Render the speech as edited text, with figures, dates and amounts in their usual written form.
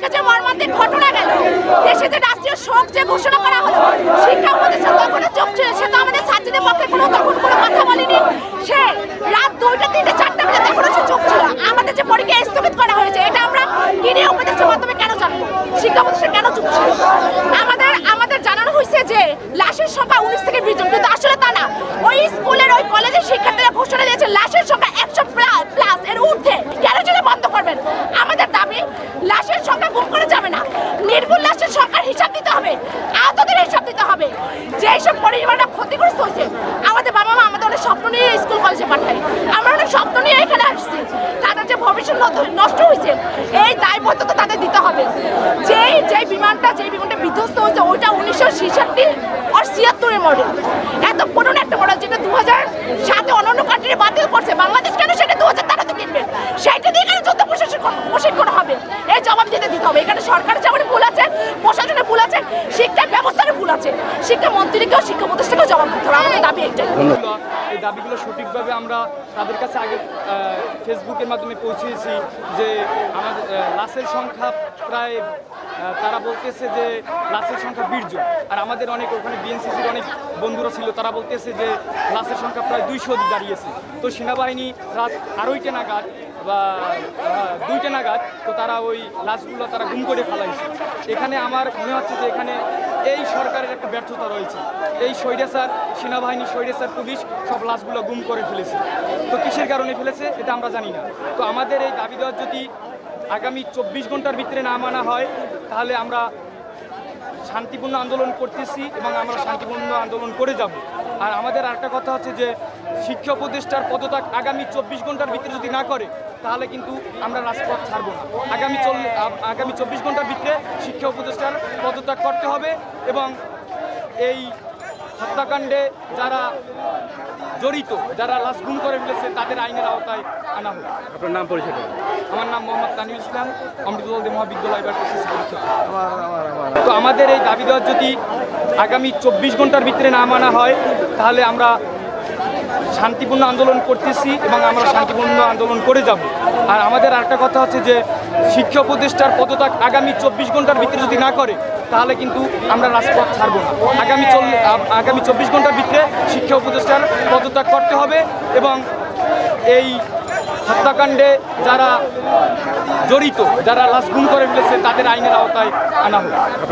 কালকে যে মর্মান্তিক ঘটনা গেল, দেশে যে রাষ্ট্রীয় শোক যে ঘোষণা করা হলো, শিক্ষা প্রতিষ্ঠান তখনও চুপ ছিল। সে তো আমাদের ছাত্রীদের পক্ষে তখন কোনো কথা বলেনি। সে রাত 2টা 3টে 4টা বেজে তখনও সে চুপ ছিল। আমাদের যে পরীক্ষা স্থগিত করা হয়েছে, এটা আমরা কিনে উপদেশের মাধ্যমে কেন জানবো? শিক্ষা প্রতিষ্ঠান কেন চুপ ছিল? আমাদের জানানো হয়েছে যে লাশের সংখ্যা 19 থেকে 20 জন, কিন্তু আসলে তা না। ওই স্কুলের ওই কলেজের শিক্ষার্থীরা ঘোষণা দিয়েছে লাশের সংখ্যা 100 প্লাস, এর ঊর্ধ্বে। কেন সেটা বন্ধ করবেন? আমাদের দাবি লাশের সংখ্যা গুম করা যাবে না, নির্ভুল লাশের সংখ্যার হিসাব দিতে হবে, আহতদের হিসাব দিতে হবে। যেসব পরিবারটা ক্ষতিগ্রস্ত হয়েছে, আমাদের বাবা মা আমাদের অনেক স্বপ্ন নিয়ে স্কুল কলেজে পাঠায়, আমরা অনেক স্বপ্ন নিয়ে এখানে আসছি। তাদের যে ভবিষ্যৎ নষ্ট হয়েছে, এই দায়বদ্ধতা তাদের দিতে হবে। যেই বিমানটা বিধ্বস্ত হয়েছে, ওইটা 1966 আর 76 এর মডেল। এত পুরনো একটা মডেল, যেটা 2007-এ অন্যান্য কান্ট্রি বাতিল করছে, বাংলাদেশ কেন সেটা 2013-তে কিনবে? সেইটা দিয়ে এখানে যুদ্ধ প্রশিক্ষণ হবে। এই জবাব দিতে হবে। এখানে সরকারের যেমন ভুল আছে, প্রশাসনের ভুল আছে, শিক্ষা ব্যবস্থার ভুল আছে। শিক্ষামন্ত্রীকেও শিক্ষা প্রতিষ্ঠানকেও জবাব দিতে হবে। আমাদের দাবি এইটাই। এই দাবিগুলো সঠিকভাবে আমরা তাদের কাছে আগে ফেসবুকের মাধ্যমে পৌঁছিয়েছি যে আমাদের লাশের সংখ্যা প্রায়, তারা বলতেছে যে লাশের সংখ্যা 20 জন। আর আমাদের অনেক ওখানে বিএনসিসির অনেক বন্ধুরা ছিল, তারা বলতেছে যে লাশের সংখ্যা প্রায় 200 দাঁড়িয়েছে। তো সেনাবাহিনী রাত 2:30 নাগাদ বা 2টা নাগাদ তো তারা ওই লাশগুলো তারা গুম করে ফেলাইছে। এখানে আমার মনে হচ্ছে যে এখানে এই সরকারের একটা ব্যর্থতা রয়েছে। এই স্বৈরাচার সেনাবাহিনী, স্বৈরাচার পুলিশ সব লাশগুলো গুম করে ফেলেছে। তো কিসের কারণে ফেলেছে এটা আমরা জানি না। তো আমাদের এই দাবি দেওয়ার যদি আগামী 24 ঘন্টার ভিতরে না মানা হয়, তাহলে আমরা শান্তিপূর্ণ আন্দোলন করতেছি এবং আমরা শান্তিপূর্ণ আন্দোলন করে যাব। আর আমাদের আরেকটা কথা হচ্ছে যে শিক্ষা উপদেষ্টার পদত্যাগ আগামী 24 ঘন্টার ভিতরে যদি না করে, তাহলে কিন্তু আমরা রাজপথ ছাড়ব না। আগামী 24 ঘন্টার ভিতরে শিক্ষা উপদেষ্টার পদত্যাগ করতে হবে এবং এই হত্যাকাণ্ডে যারা জড়িত, যারা লাশ গুম করে ফেলেছে, তাদের আইনের আওতায় আনা হোক। আপনার নাম পরিচয়? আমার নাম মোহাম্মদ তানিউল ইসলাম, অমৃতলাল দে মহাবিদ্যালয় ভার্সিটি পরীক্ষা। তো আমাদের এই দাবি দেওয়ার যদি আগামী 24 ঘন্টার ভিতরে না মানা হয়, তাহলে আমরা শান্তিপূর্ণ আন্দোলন করতেছি এবং আমরা শান্তিপূর্ণ আন্দোলন করে যাব। আর আমাদের আরেকটা কথা হচ্ছে যে শিক্ষা উপদেষ্টার পদত্যাগ আগামী 24 ঘন্টার ভিতরে যদি না করে, তাহলে কিন্তু আমরা রাজপথ ছাড়ব না। আগামী 24 ঘন্টার ভিতরে শিক্ষা উপদেষ্টার পদত্যাগ করতে হবে এবং এই হত্যাকাণ্ডে যারা জড়িত, যারা লাশ গুম করে ফেলেছে, তাদের আইনের আওতায় আনা হোক।